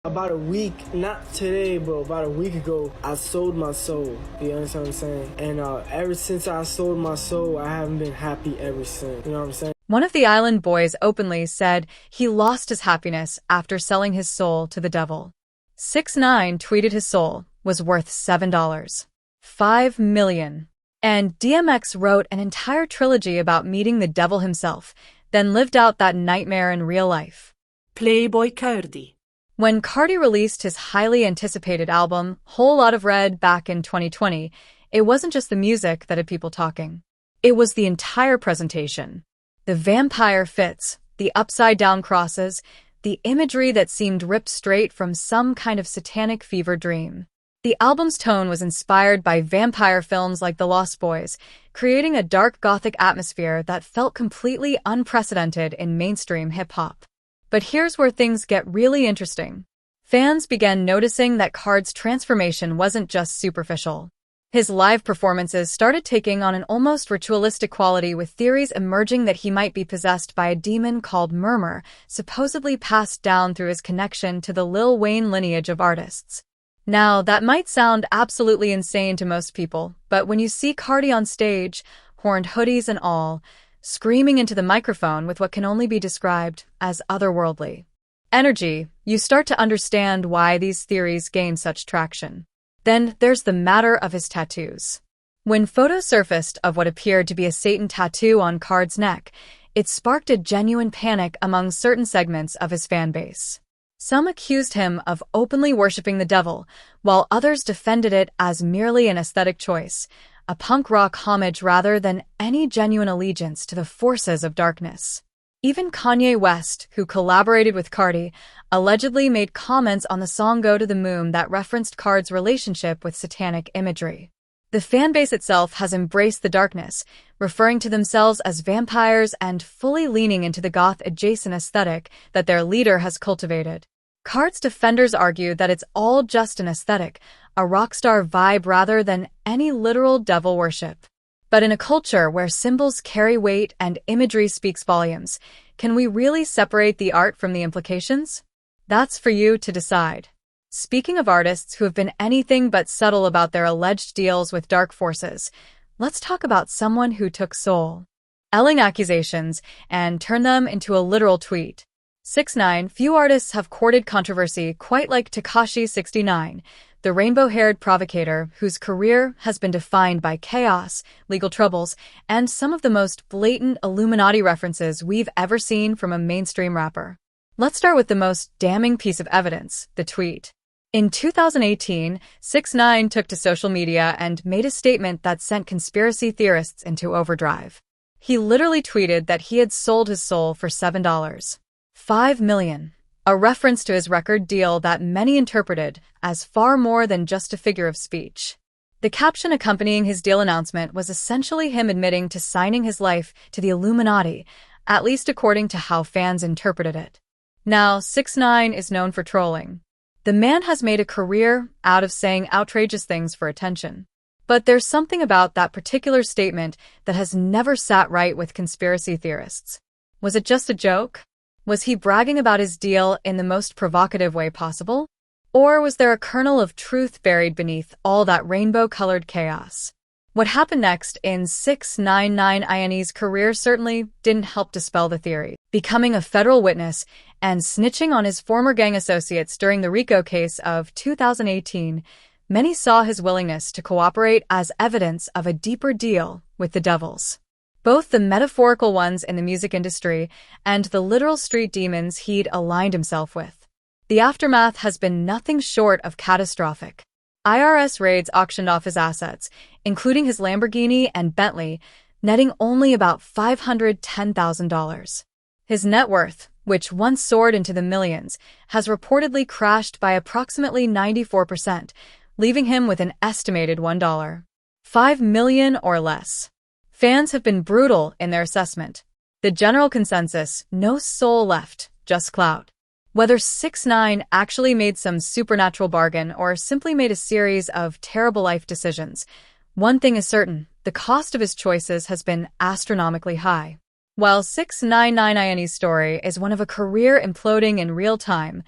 About a week, not today, but about a week ago, I sold my soul. You understand what I'm saying? And ever since I sold my soul, I haven't been happy ever since. You know what I'm saying? One of the island boys openly said he lost his happiness after selling his soul to the devil. 6ix9ine tweeted his soul was worth $7. 5 million. And DMX wrote an entire trilogy about meeting the devil himself, then lived out that nightmare in real life. Playboy Cardi. When Cardi released his highly anticipated album, Whole Lot of Red, back in 2020, it wasn't just the music that had people talking. It was the entire presentation. The vampire fits, the upside-down crosses, the imagery that seemed ripped straight from some kind of satanic fever dream. The album's tone was inspired by vampire films like The Lost Boys, creating a dark gothic atmosphere that felt completely unprecedented in mainstream hip-hop. But here's where things get really interesting. Fans began noticing that Card's transformation wasn't just superficial. His live performances started taking on an almost ritualistic quality, with theories emerging that he might be possessed by a demon called Murmur, supposedly passed down through his connection to the Lil Wayne lineage of artists. Now, that might sound absolutely insane to most people, but when you see Cardi on stage, horned hoodies and all, screaming into the microphone with what can only be described as otherworldly energy, you start to understand why these theories gain such traction. Then there's the matter of his tattoos. When photos surfaced of what appeared to be a Satan tattoo on Card's neck, it sparked a genuine panic among certain segments of his fan base. Some accused him of openly worshipping the devil, while others defended it as merely an aesthetic choice, a punk rock homage rather than any genuine allegiance to the forces of darkness. Even Kanye West, who collaborated with Cardi, allegedly made comments on the song Go to the Moon that referenced Card's relationship with satanic imagery. The fanbase itself has embraced the darkness, referring to themselves as vampires and fully leaning into the goth-adjacent aesthetic that their leader has cultivated. Card's defenders argue that it's all just an aesthetic, a rockstar vibe rather than any literal devil worship. But in a culture where symbols carry weight and imagery speaks volumes, can we really separate the art from the implications? That's for you to decide. Speaking of artists who have been anything but subtle about their alleged deals with dark forces, let's talk about someone who took soul elling accusations and turned them into a literal tweet. 6ix9ine. Few artists have courted controversy quite like Tekashi 69, the rainbow-haired provocator whose career has been defined by chaos, legal troubles, and some of the most blatant Illuminati references we've ever seen from a mainstream rapper. Let's start with the most damning piece of evidence, the tweet. In 2018, 6ix9ine took to social media and made a statement that sent conspiracy theorists into overdrive. He literally tweeted that he had sold his soul for $7. 5 million. A reference to his record deal that many interpreted as far more than just a figure of speech. The caption accompanying his deal announcement was essentially him admitting to signing his life to the Illuminati, at least according to how fans interpreted it. Now, 6ix9ine is known for trolling. The man has made a career out of saying outrageous things for attention. But there's something about that particular statement that has never sat right with conspiracy theorists. Was it just a joke? Was he bragging about his deal in the most provocative way possible? Or was there a kernel of truth buried beneath all that rainbow-colored chaos? What happened next in 6ix9ine's career certainly didn't help dispel the theory. Becoming a federal witness and snitching on his former gang associates during the RICO case of 2018, many saw his willingness to cooperate as evidence of a deeper deal with the devils. Both the metaphorical ones in the music industry and the literal street demons he'd aligned himself with. The aftermath has been nothing short of catastrophic. IRS raids auctioned off his assets, including his Lamborghini and Bentley, netting only about $510,000. His net worth, which once soared into the millions, has reportedly crashed by approximately 94%, leaving him with an estimated $1.5 million or less. Fans have been brutal in their assessment. The general consensus: no soul left, just clout. Whether 6ix9ine actually made some supernatural bargain or simply made a series of terrible life decisions, one thing is certain: the cost of his choices has been astronomically high. While 6ix9ine's story is one of a career imploding in real time,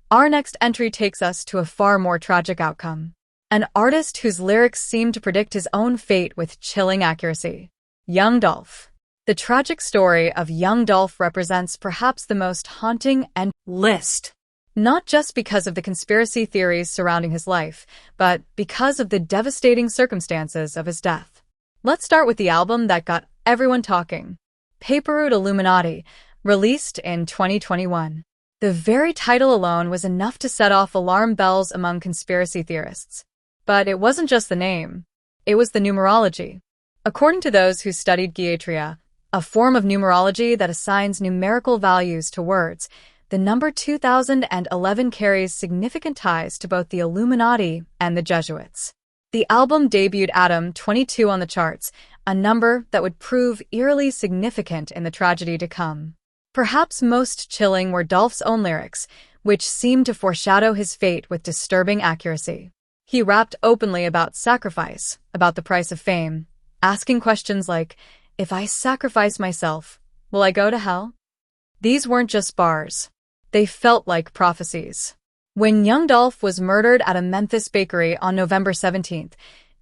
Our next entry takes us to a far more tragic outcome. An artist whose lyrics seem to predict his own fate with chilling accuracy. Young Dolph. The tragic story of Young Dolph represents perhaps the most haunting and list. not just because of the conspiracy theories surrounding his life, but because of the devastating circumstances of his death. Let's start with the album that got everyone talking. Paper Route Illuminati, released in 2021. The very title alone was enough to set off alarm bells among conspiracy theorists. But it wasn't just the name. It was the numerology. According to those who studied Gematria, a form of numerology that assigns numerical values to words, the number 2011 carries significant ties to both the Illuminati and the Jesuits. The album debuted Atom 22 on the charts, a number that would prove eerily significant in the tragedy to come. Perhaps most chilling were Dolph's own lyrics, which seemed to foreshadow his fate with disturbing accuracy. He rapped openly about sacrifice, about the price of fame, asking questions like, "If I sacrifice myself, will I go to hell?" These weren't just bars. They felt like prophecies. When Young Dolph was murdered at a Memphis bakery on November 17,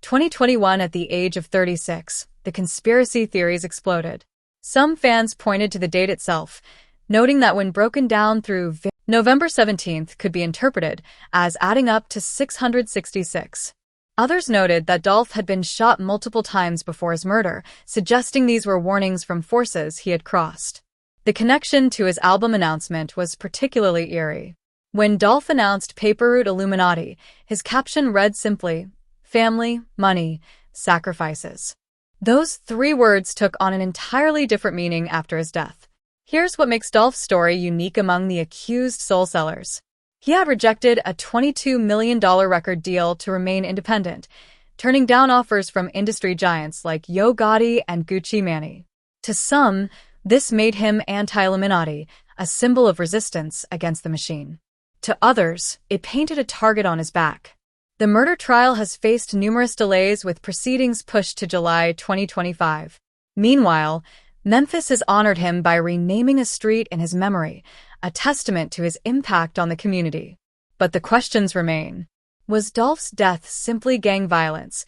2021 at the age of 36, the conspiracy theories exploded. Some fans pointed to the date itself, noting that when broken down through November 17th could be interpreted as adding up to 666. Others noted that Dolph had been shot multiple times before his murder, suggesting these were warnings from forces he had crossed. The connection to his album announcement was particularly eerie. When Dolph announced Paper Route Illuminati, his caption read simply, "Family, money, sacrifices." Those three words took on an entirely different meaning after his death. Here's what makes Dolph's story unique among the accused soul sellers. He had rejected a $22 million record deal to remain independent, turning down offers from industry giants like Yo Gotti and Gucci Mane. To some, this made him anti-Illuminati, a symbol of resistance against the machine. To others, it painted a target on his back. The murder trial has faced numerous delays, with proceedings pushed to July 2025. Meanwhile, Memphis has honored him by renaming a street in his memory, a testament to his impact on the community. But the questions remain. Was Dolph's death simply gang violence,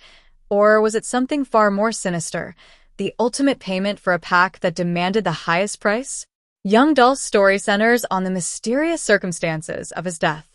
or was it something far more sinister, the ultimate payment for a pack that demanded the highest price? Young Dolph's story centers on the mysterious circumstances of his death.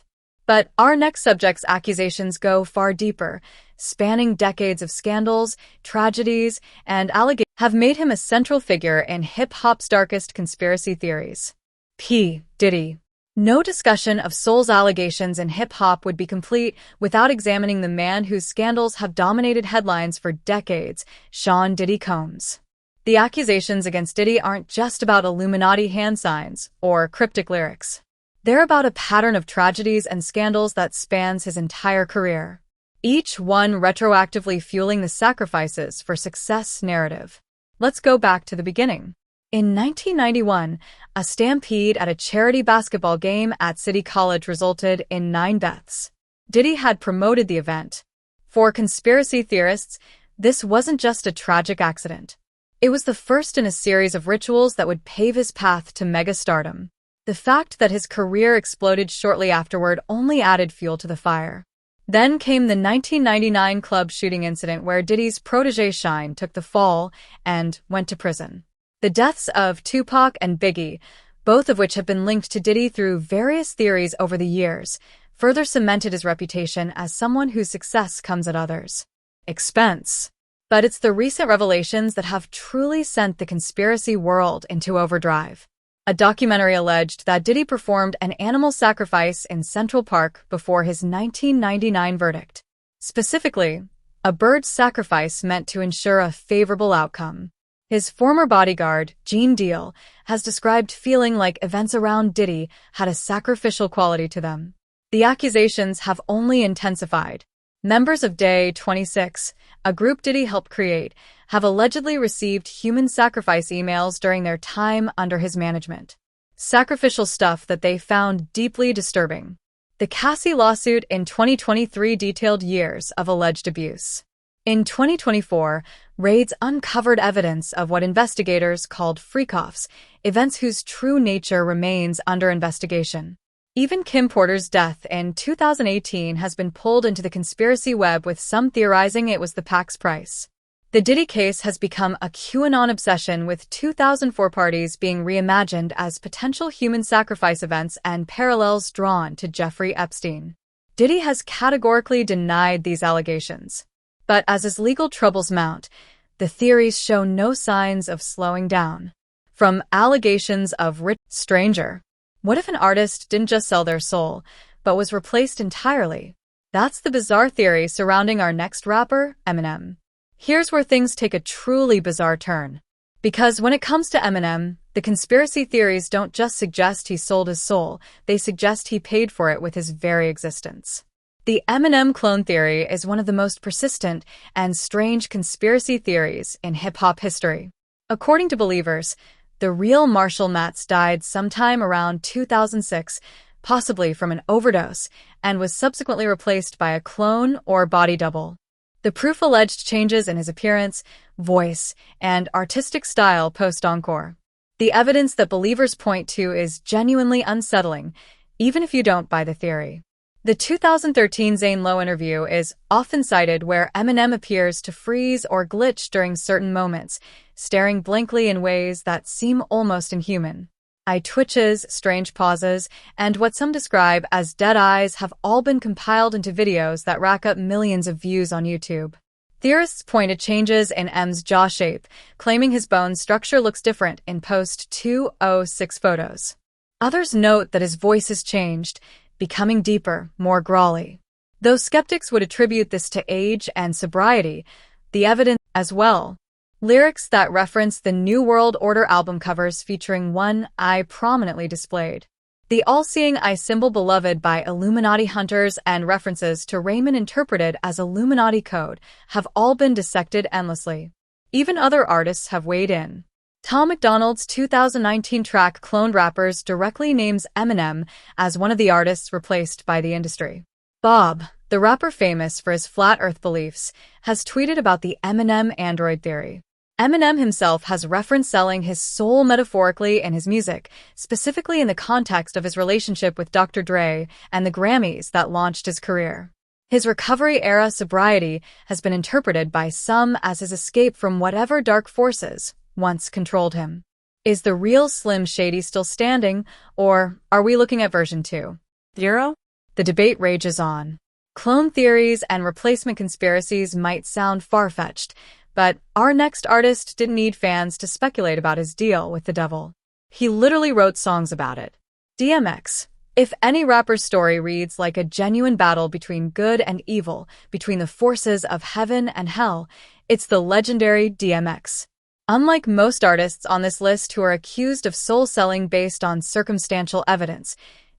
But our next subject's accusations go far deeper, spanning decades of scandals, tragedies, and allegations have made him a central figure in hip-hop's darkest conspiracy theories. P. Diddy. No discussion of Soul's allegations in hip-hop would be complete without examining the man whose scandals have dominated headlines for decades, Sean Diddy Combs. The accusations against Diddy aren't just about Illuminati hand signs or cryptic lyrics. They're about a pattern of tragedies and scandals that spans his entire career, each one retroactively fueling the sacrifices for success narrative. Let's go back to the beginning. In 1991, a stampede at a charity basketball game at City College resulted in 9 deaths. Diddy had promoted the event. For conspiracy theorists, this wasn't just a tragic accident. It was the first in a series of rituals that would pave his path to mega-stardom. The fact that his career exploded shortly afterward only added fuel to the fire. Then came the 1999 club shooting incident where Diddy's protege Shine took the fall and went to prison. The deaths of Tupac and Biggie, both of which have been linked to Diddy through various theories over the years, further cemented his reputation as someone whose success comes at others' expense. But it's the recent revelations that have truly sent the conspiracy world into overdrive. A documentary alleged that Diddy performed an animal sacrifice in Central Park before his 1999 verdict. Specifically, a bird sacrifice meant to ensure a favorable outcome. His former bodyguard, Gene Deal, has described feeling like events around Diddy had a sacrificial quality to them. The accusations have only intensified. Members of Day 26, a group Diddy helped create, have allegedly received human sacrifice emails during their time under his management. Sacrificial stuff that they found deeply disturbing. The Cassie lawsuit in 2023 detailed years of alleged abuse. In 2024, raids uncovered evidence of what investigators called freak-offs, events whose true nature remains under investigation. Even Kim Porter's death in 2018 has been pulled into the conspiracy web, with some theorizing it was the PAC's price. The Diddy case has become a QAnon obsession, with 2004 parties being reimagined as potential human sacrifice events and parallels drawn to Jeffrey Epstein. Diddy has categorically denied these allegations. But as his legal troubles mount, the theories show no signs of slowing down. From allegations of rich stranger. What if an artist didn't just sell their soul, but was replaced entirely? That's the bizarre theory surrounding our next rapper, Eminem. Here's where things take a truly bizarre turn. Because when it comes to Eminem, the conspiracy theories don't just suggest he sold his soul, they suggest he paid for it with his very existence. The Eminem clone theory is one of the most persistent and strange conspiracy theories in hip-hop history. According to believers, the real Marshall Mathers died sometime around 2006, possibly from an overdose, and was subsequently replaced by a clone or body double. The proof alleged changes in his appearance, voice, and artistic style post-encore. The evidence that believers point to is genuinely unsettling, even if you don't buy the theory. The 2013 Zane Lowe interview is often cited, where Eminem appears to freeze or glitch during certain moments, staring blankly in ways that seem almost inhuman. Eye twitches, strange pauses, and what some describe as dead eyes have all been compiled into videos that rack up millions of views on YouTube. Theorists point to changes in M's jaw shape, claiming his bone structure looks different in post-2006 photos. Others note that his voice has changed, becoming deeper, more growly. Though skeptics would attribute this to age and sobriety, the evidence as well. Lyrics that reference the New World Order album covers featuring one eye prominently displayed. The all-seeing eye symbol beloved by Illuminati hunters and references to Raymond interpreted as Illuminati code have all been dissected endlessly. Even other artists have weighed in. Tom MacDonald's 2019 track Cloned Rappers directly names Eminem as one of the artists replaced by the industry. Bob, the rapper famous for his flat earth beliefs, has tweeted about the Eminem android theory. Eminem himself has referenced selling his soul metaphorically in his music, specifically in the context of his relationship with Dr. Dre and the Grammys that launched his career. His recovery-era sobriety has been interpreted by some as his escape from whatever dark forces once controlled him. Is the real Slim Shady still standing, or are we looking at version 2.0? The debate rages on. Clone theories and replacement conspiracies might sound far-fetched, but our next artist didn't need fans to speculate about his deal with the devil. He literally wrote songs about it. DMX. If any rapper's story reads like a genuine battle between good and evil, between the forces of heaven and hell, it's the legendary DMX. Unlike most artists on this list who are accused of soul selling based on circumstantial evidence,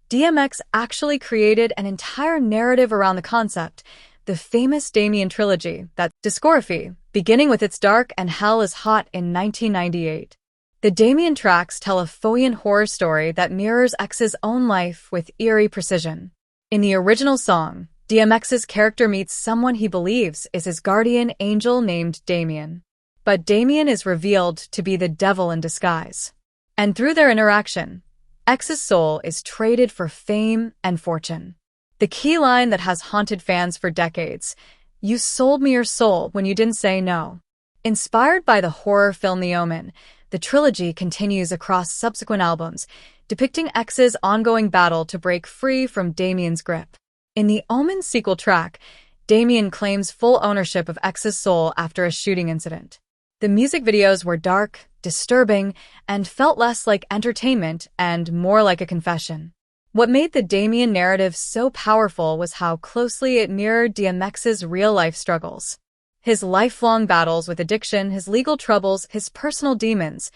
DMX actually created an entire narrative around the concept, the famous Damien trilogy, that discography, beginning with It's Dark and Hell is Hot in 1998. The Damien tracks tell a Foian horror story that mirrors X's own life with eerie precision. In the original song, DMX's character meets someone he believes is his guardian angel named Damien. But Damien is revealed to be the devil in disguise. And through their interaction, X's soul is traded for fame and fortune. The key line that has haunted fans for decades: "You sold me your soul when you didn't say no." Inspired by the horror film The Omen, the trilogy continues across subsequent albums, depicting X's ongoing battle to break free from Damien's grip. In the Omen sequel track, Damien claims full ownership of X's soul after a shooting incident. The music videos were dark, disturbing, and felt less like entertainment and more like a confession. What made the Damien narrative so powerful was how closely it mirrored DMX's real-life struggles. His lifelong battles with addiction, his legal troubles, his personal demons,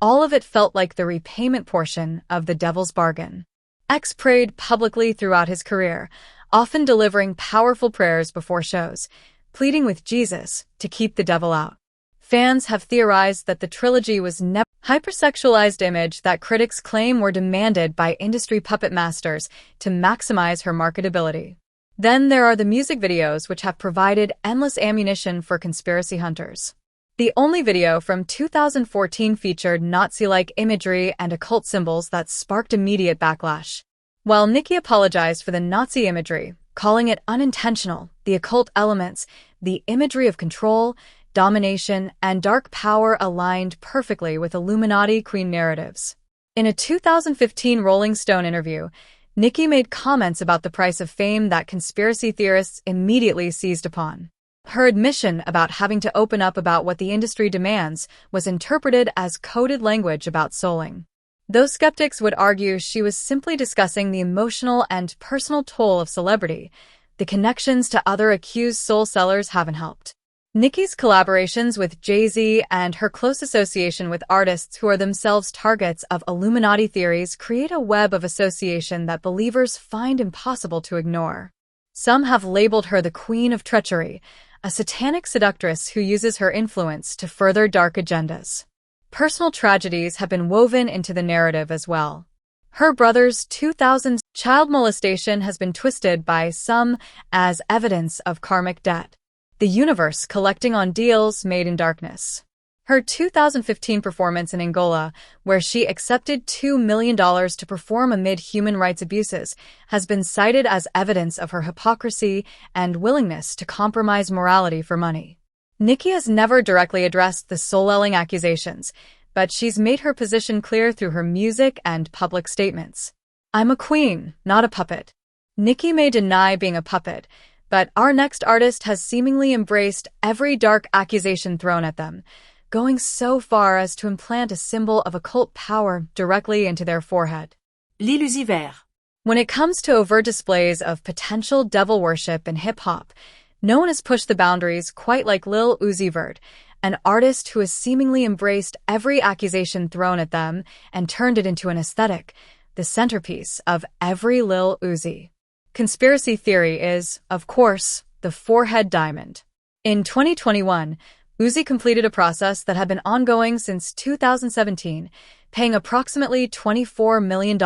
all of it felt like the repayment portion of the devil's bargain. X prayed publicly throughout his career, often delivering powerful prayers before shows, pleading with Jesus to keep the devil out. Fans have theorized that the trilogy was never hypersexualized image that critics claim were demanded by industry puppet masters to maximize her marketability. Then there are the music videos, which have provided endless ammunition for conspiracy hunters. The only video from 2014 featured Nazi-like imagery and occult symbols that sparked immediate backlash. While Nikki apologized for the Nazi imagery, calling it unintentional, the occult elements, the imagery of control, domination, and dark power aligned perfectly with Illuminati queen narratives. In a 2015 Rolling Stone interview, Nikki made comments about the price of fame that conspiracy theorists immediately seized upon. Her admission about having to open up about what the industry demands was interpreted as coded language about souling. Those skeptics would argue she was simply discussing the emotional and personal toll of celebrity. The connections to other accused soul sellers haven't helped. Nikki's collaborations with Jay-Z and her close association with artists who are themselves targets of Illuminati theories create a web of association that believers find impossible to ignore. Some have labeled her the Queen of Treachery, a satanic seductress who uses her influence to further dark agendas. Personal tragedies have been woven into the narrative as well. Her brother's 2000 child molestation has been twisted by some as evidence of karmic debt. The universe collecting on deals made in darkness. Her 2015 performance in Angola, where she accepted $2 million to perform amid human rights abuses, has been cited as evidence of her hypocrisy and willingness to compromise morality for money. Nikki has never directly addressed the soul-selling accusations, but she's made her position clear through her music and public statements. "I'm a queen, not a puppet." Nikki may deny being a puppet, but our next artist has seemingly embraced every dark accusation thrown at them, going so far as to implant a symbol of occult power directly into their forehead. L'illusiver. When it comes to overt displays of potential devil worship in hip-hop, no one has pushed the boundaries quite like Lil Uzi Vert, an artist who has seemingly embraced every accusation thrown at them and turned it into an aesthetic, the centerpiece of every Lil Uzi. Conspiracy theory is, of course, the forehead diamond. In 2021, Uzi completed a process that had been ongoing since 2017, paying approximately $24 million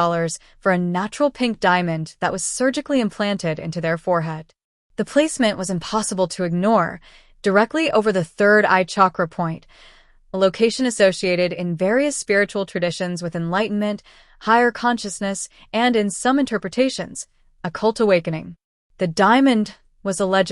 for a natural pink diamond that was surgically implanted into their forehead. The placement was impossible to ignore, directly over the third eye chakra point, a location associated in various spiritual traditions with enlightenment, higher consciousness, and in some interpretations, occult awakening. The diamond was alleged